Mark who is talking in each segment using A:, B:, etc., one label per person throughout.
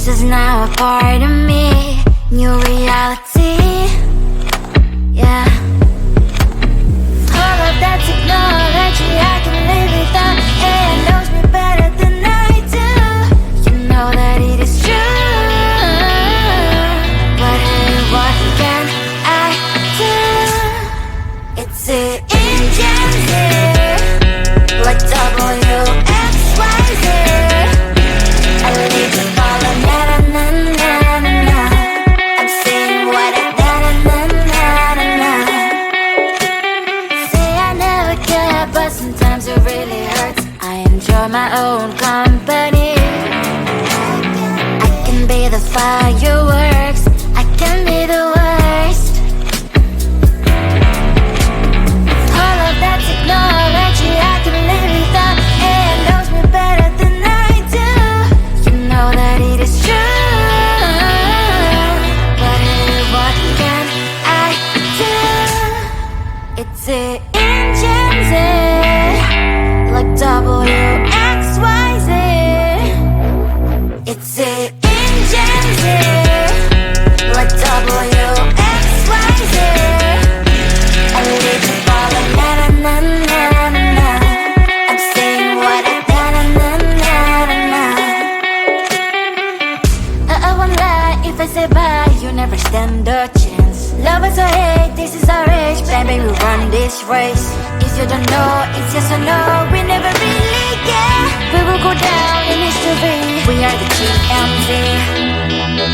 A: is now a part of me. New reality, yeah. All of that technology I can live without. AI knows me better than I do. You know that it is true. But hey, what can I do? It's the engines here, like WXYZ. I leave you falling, na-na-na-na-na. I'm saying what I na-na-na-na-na. Say I never care, but sometimes it really hurts. I enjoy my own company. I can be the fireworks, I can be the worst. All of that technology I can live without. AI knows me better than I do. You know that it is true. But hey, what can I do? It's the engines, like WXYZ. It's the engines, like WXYZ. I leave you falling, na-na-na-na-na. I'm saying what I na-na-na-na-na. I won't lie if I say bye, you never stand a chance. Love is or hate, this is our age. Baby, we run this race. If you don't know, it's yes or no. We never really get. We will go down in history. We are the GMZ.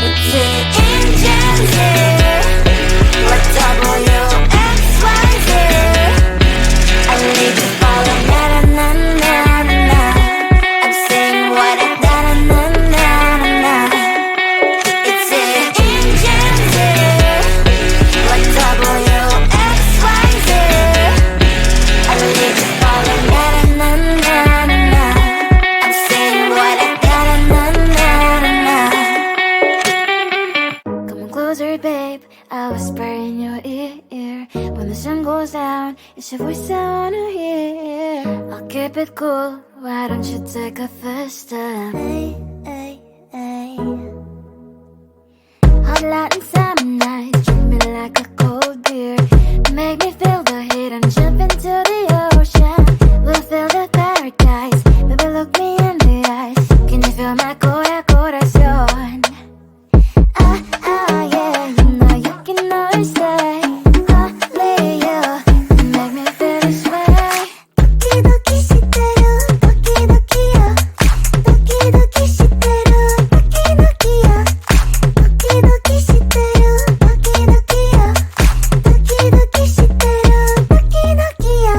A: It's the engines, like WXYZ. I leave you falling, na-na-na-na-na. I'm saying what I na-na-na-na-na. It's the engines, like WXYZ. I leave you falling, na-na-na-na-na. I'm saying what I na-na-na-na-na. Come on closer, babe, I'll whisper in your ear. When the sun goes down, it's your voice I wanna hear. I'll keep it cool, why don't you take a first step? Hey, hey, hey. Hot light and summer night, treat me like a cold beer. Make me feel the heat and jump into the ocean. We'll feel the paradise, baby look me in the eyes. Can you feel my corazón? Ah, ah, yeah, you know you can always stay. Only you can make me feel this way. Doki doki shiteru, doki doki yo. Doki doki shiteru, doki doki yo. Doki doki shiteru, doki doki yo. Doki doki shiteru, doki doki yo.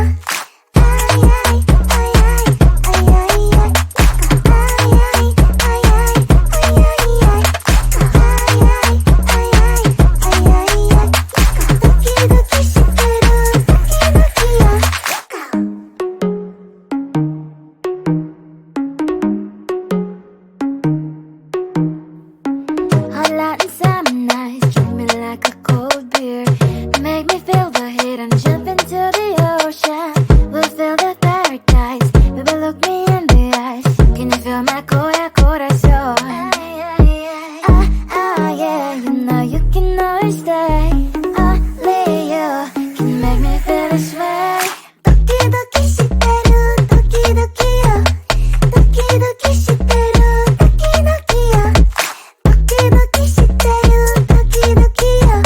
A: Ay ay ay ay ay ay ay. Ay ay ay ay ay ay ay. Ay ay ay ay ay ay ay. Doki doki shiteru, doki doki yo. Hot light and summer nights, treat me like a cold beer. Make me feel the heat and jump into the ocean. We'll feel the paradise, baby look me in the eyes. Can you feel my corazón? Ah, ah, yeah, you know you can always stay. Only you can make me feel this way. Doki doki shiteru, doki doki yo. Doki doki shiteru, doki doki yo. Doki doki shiteru, doki doki yo.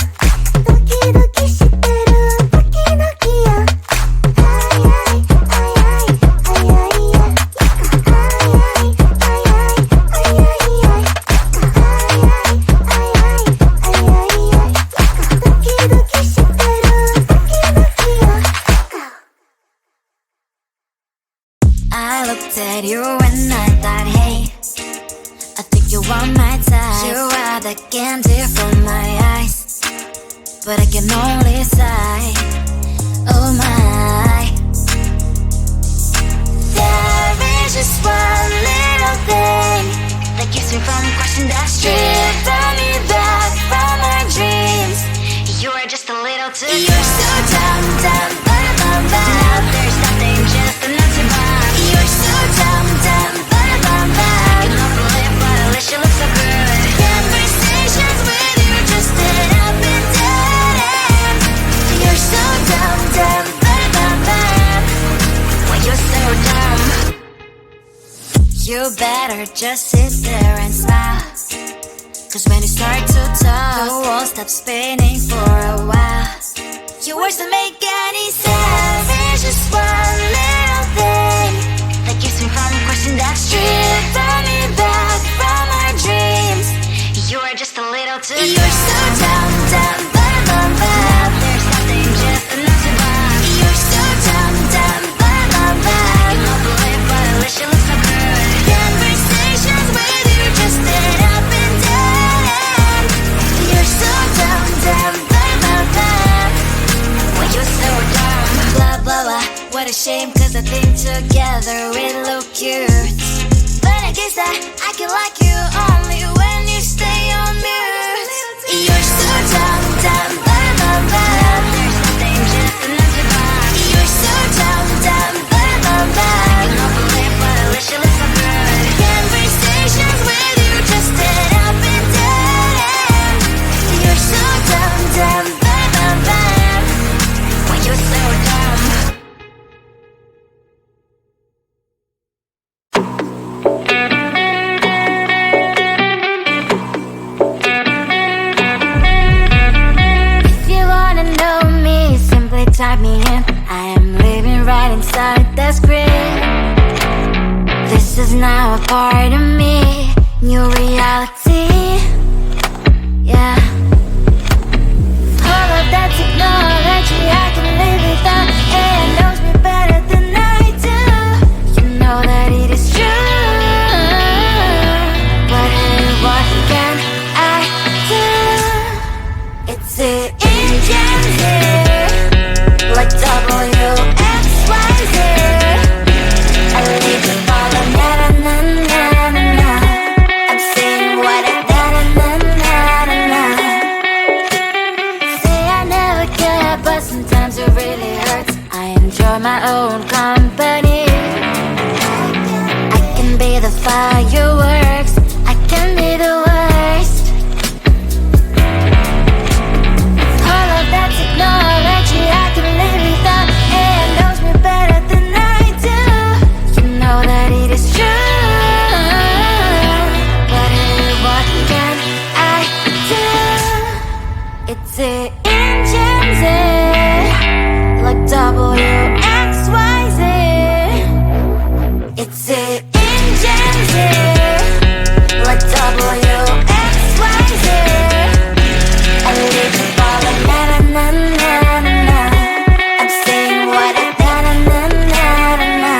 A: Doki doki shiteru, doki doki yo. Ay ay ay ay ay ay ay. Ay ay ay ay ay ay ay. Ay ay ay ay ay ay ay. Doki doki shiteru, doki doki yo. I looked at you and I thought, hey, I think you want my type. You are the candy from my eyes, but I can only sigh. Oh my. There is just one little thing that keeps me from crossing that street. Stripping me back from my dreams. You are just a little too close. You're so dumb, dumb, ba-da-bum-bum. Now there's nothing, just enough to bomb. You're so dumb, dumb, ba-da-bum-bum. You love to live, but at least you look so good. better just sit there and smile. Cause when you start to talk, the world stops spinning for a while. Your words don't make any sense. It's just one little thing that keeps me from crossing that street. Turn me back from our dreams. You are just a little too young. You're so dumb, dumb, bum, bum, bum. There's nothing just enough to buy. You're so dumb, dumb, bum, bum, bum. You don't believe, but at least you look so good. Conversations with you just end up in dead. You're so dumb, dumb, bum, bum, bum. When you're so dumb. Blah, blah, blah. What a shame, cause I think together we look cute. But I guess I can like you only when you stay on mute. You're so dumb, dumb, bum, bum, bum. There's nothing just enough to buy. You're so dumb, dumb, bum, bum, bum. You don't believe, but at least you look so good. Conversations with you just end up in dead end. You're so dumb, dumb, bum, bum, bum. When you're so dumb. Type me in, I am living right inside the script. This is now a part of me, new reality. Yeah. All of that technology I can live without. It knows me better than I do. You know that it is true. But hey, what can I do? It's the engine here. Like W-X-Y-Z. I need to follow na-na-na-na-na-na. I'm saying what I na-na-na-na-na. Say I never care, but sometimes it really hurts. I enjoy my own company. I can be the fireworks, I can be the worst. All of that technology I can live without. It knows me better than I do. You know that it is true. But hey, what can I do? It's the engines like W-X-Y-Z. It's the engines like W-X-Y-Z. I live to follow na-na-na-na-na-na. I'm saying what I na-na-na-na-na.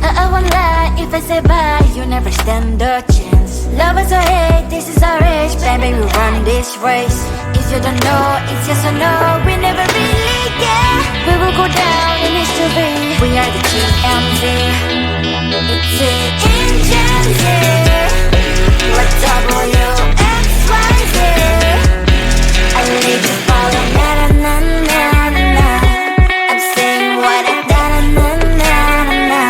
A: I won't lie if I say bye, you never stand a chance. Love is or hate, this is our age. Baby, we run this race. If you don't know, it's yes or no. We never really get. We will go down in history. We are the GMZ. It's the engines here, like W-X-Y-Z. I need to follow na-na-na-na-na-na. I'm saying what I na-na-na-na-na.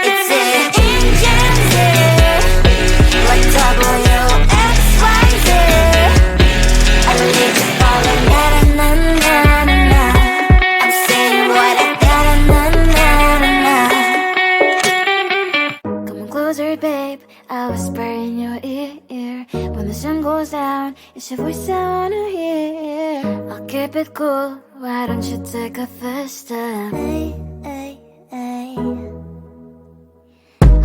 A: It's the engines here, like W-X-Y-Z. I need to follow na-na-na-na-na-na. I'm saying what I na-na-na-na-na. Come on closer, babe, I'll whisper in your ear. When the sun goes down, it's your voice I wanna hear. I'll keep it cool, why don't you take a first step? Hey, hey, hey.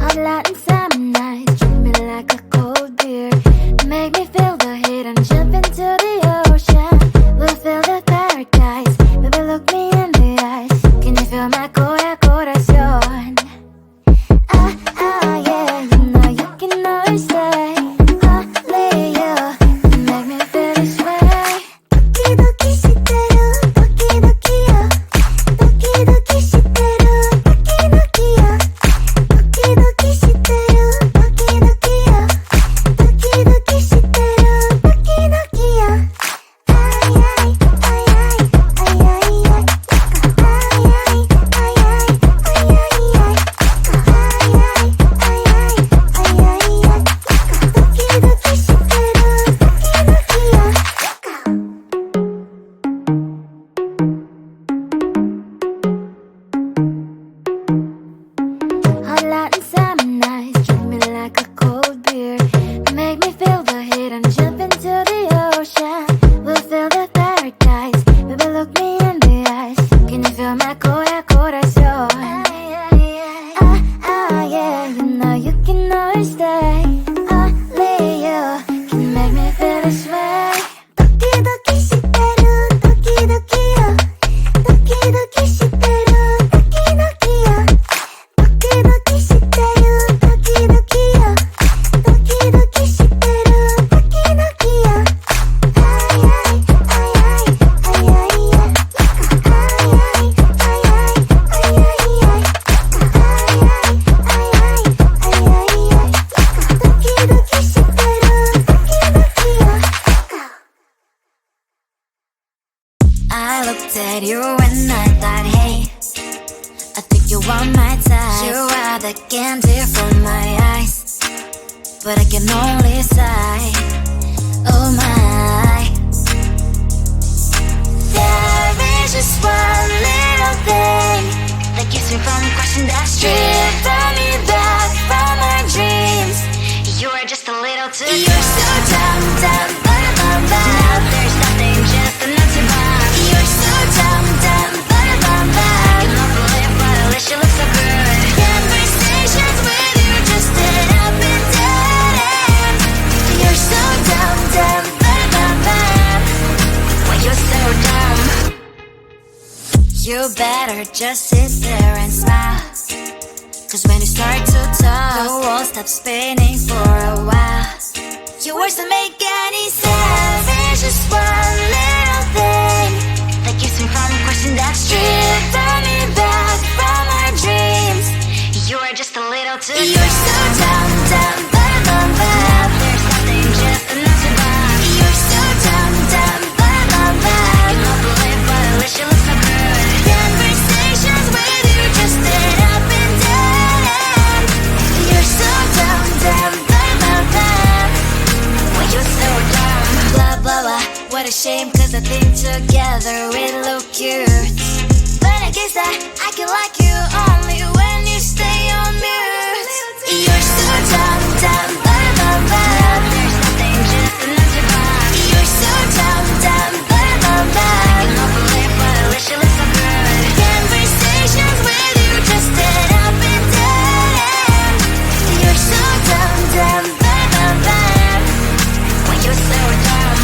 A: Hot light and summer night, treat me like a cold beer. Make me feel the heat and jump into the ocean. We'll feel the paradise, baby look me in the eyes. Can you feel my corazón? Ah, ah, yeah, you know you can always say only you can make me feel this way. Doki doki shiteru, doki doki yo. Doki doki shiteru. at you and I thought, hey, I think you are my type. You are the candy from my eyes, but I can only sigh, oh my. There is just one little thing that keeps me from crossing that street, driving me back from my dreams. You are just a little too dumb. You're so dumb, dumb, bum, bum. Now there's nothing, just enough to bomb. You're so dumb, dumb, bum, bum. You love to live, but at least you look so good. Conversations with you just end up in dead end. You're so dumb, dumb, bum, bum. Why you're so dumb? You better just sit there and smile, 'cause when you start to talk, the world stops spinning for a while. Your words don't make any sense. There's just one little thing that keeps me from crossing that street, driving me back from my dreams. You are just a little too dumb. You're so dumb, dumb, bum, bum, bum. There's nothing, just enough to bomb. You're so dumb, dumb, bum, bum, bum. You love to live, but at least you look so good. Conversations with you just end up in dead end. You're so dumb, dumb, bum, bum, bum. Why you're so dumb? Blah, blah, blah. What a shame, 'cause I think together we look cute. But I guess that I can like you only when you stay on mute. You're so dumb, dumb, bum, bum, bum. There's nothing, just enough to bomb. You're so dumb, dumb, bum, bum, bum. You love to live, but at least you look so good. Conversations with you just end up in dead end. You're so dumb, dumb, bum, bum, bum. Why you're so dumb?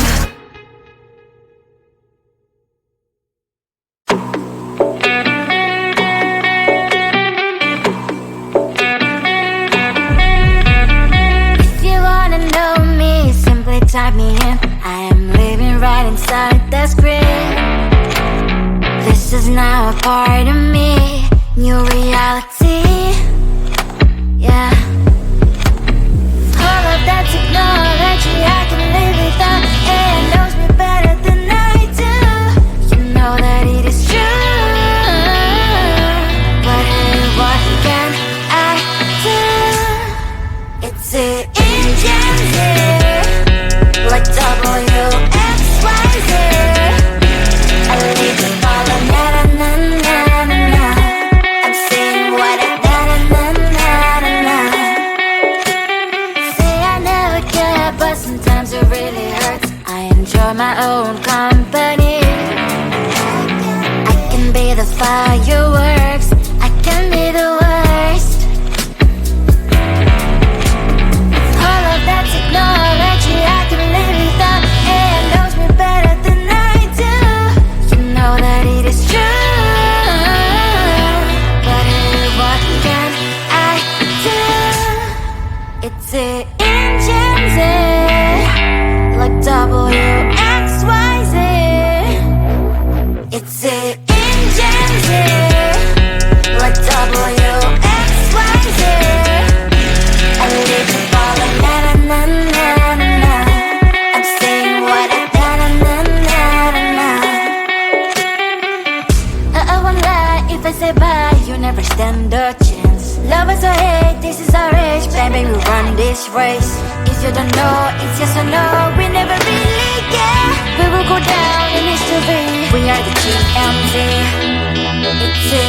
A: If you wanna know me, simply type me in. I am living right inside the screen. This is now a part of me, new reality. Yeah. All of that technology I can live without. It knows me better than I do. You know that it is true. But hey, what can I do? It's the engines here, like WXYZ. I leave it all on na na na na na. I'm saying what I na na na na na. Say I never care, but sometimes it really hurts. I enjoy my own company. I can be the fireworks, I can be the worst. All of that technology I can live without. It knows me better than I do. You know that it is true. But hey, what can I do? It's the engines, like WXYZ. It's the engines, like WXYZ. I live to follow na na na na na. I'm saying what I na na na na na. I won't lie if I say bye, you never stand a chance. Love is or hate, this is our age, baby, we run this race. If you don't know, it's yes or no, we never really care. We will go down in history, we are the GMZ. It's the